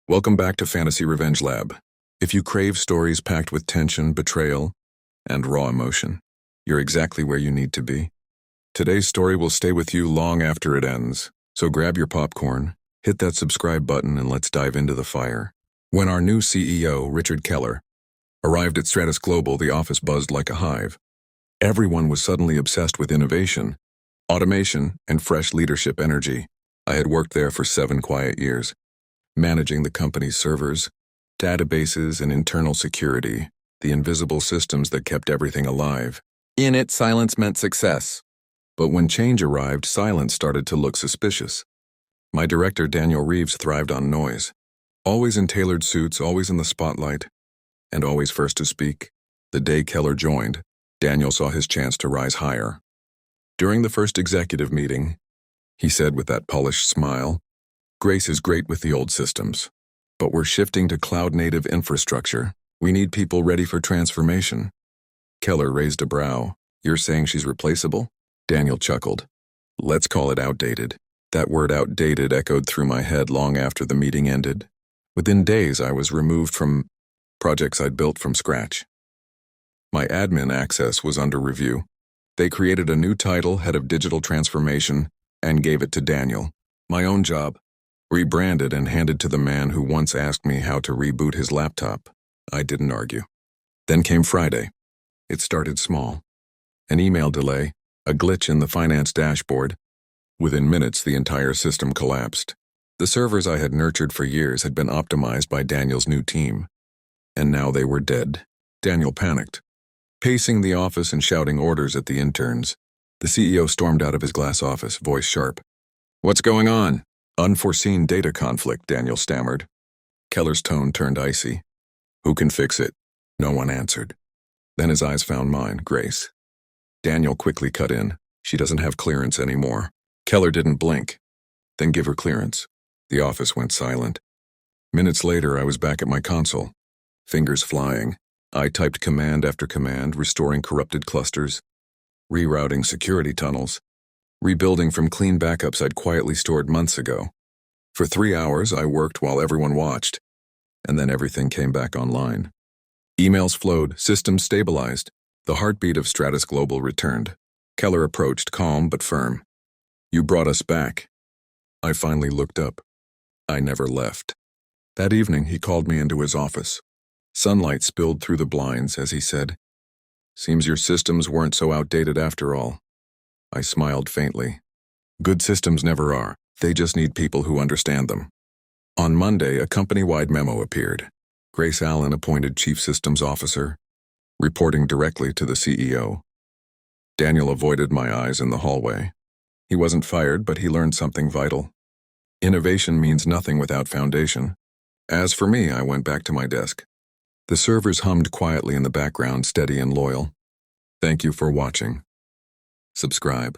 Welcome back to Fantasy Revenge Lab. If you crave stories packed with tension, betrayal, and raw emotion, you're exactly where you need to be. Today's story will stay with you long after it ends, so grab your popcorn, hit that subscribe button, and let's dive into the fire. When our new CEO, Richard Keller, arrived at Stratus Global, the office buzzed like a hive. Everyone was suddenly obsessed with innovation, automation, and fresh leadership energy. I had worked there for 7 quiet years, managing the company's servers, databases, and internal security, the invisible systems that kept everything alive. In it, silence meant success. But when change arrived, silence started to look suspicious. My director, Daniel Reeves, thrived on noise. Always in tailored suits, always in the spotlight, and always first to speak. The day Keller joined, Daniel saw his chance to rise higher. During the first executive meeting, he said with that polished smile, "Grace is great with the old systems, but we're shifting to cloud-native infrastructure. We need people ready for transformation." Keller raised a brow. "You're saying she's replaceable?" Daniel chuckled. "Let's call it outdated." That word outdated echoed through my head long after the meeting ended. Within days, I was removed from projects I'd built from scratch. My admin access was under review. They created a new title, Head of Digital Transformation, and gave it to Daniel. My own job, rebranded and handed to the man who once asked me how to reboot his laptop. I didn't argue. Then came Friday. It started small. An email delay, a glitch in the finance dashboard. Within minutes, the entire system collapsed. The servers I had nurtured for years had been optimized by Daniel's new team, and now they were dead. Daniel panicked, pacing the office and shouting orders at the interns. The CEO stormed out of his glass office, voice sharp. "What's going on?" "Unforeseen data conflict," Daniel stammered. Keller's tone turned icy. "Who can fix it?" No one answered. Then his eyes found mine. "Grace." Daniel quickly cut in. "She doesn't have clearance anymore." Keller didn't blink. "Then give her clearance." The office went silent. Minutes later, I was back at my console, fingers flying. I typed command after command, restoring corrupted clusters, rerouting security tunnels, rebuilding from clean backups I'd quietly stored months ago. For 3 hours, I worked while everyone watched, and then everything came back online. Emails flowed, systems stabilized. The heartbeat of Stratus Global returned. Keller approached, calm but firm. "You brought us back." I finally looked up. I never left. That evening, he called me into his office. Sunlight spilled through the blinds as he said, "Seems your systems weren't so outdated after all." I smiled faintly. Good systems never are. They just need people who understand them. On Monday, a company-wide memo appeared. Grace Allen appointed Chief Systems Officer, reporting directly to the CEO. Daniel avoided my eyes in the hallway. He wasn't fired, but he learned something vital. Innovation means nothing without foundation. As for me, I went back to my desk. The servers hummed quietly in the background, steady and loyal. Thank you for watching. Subscribe.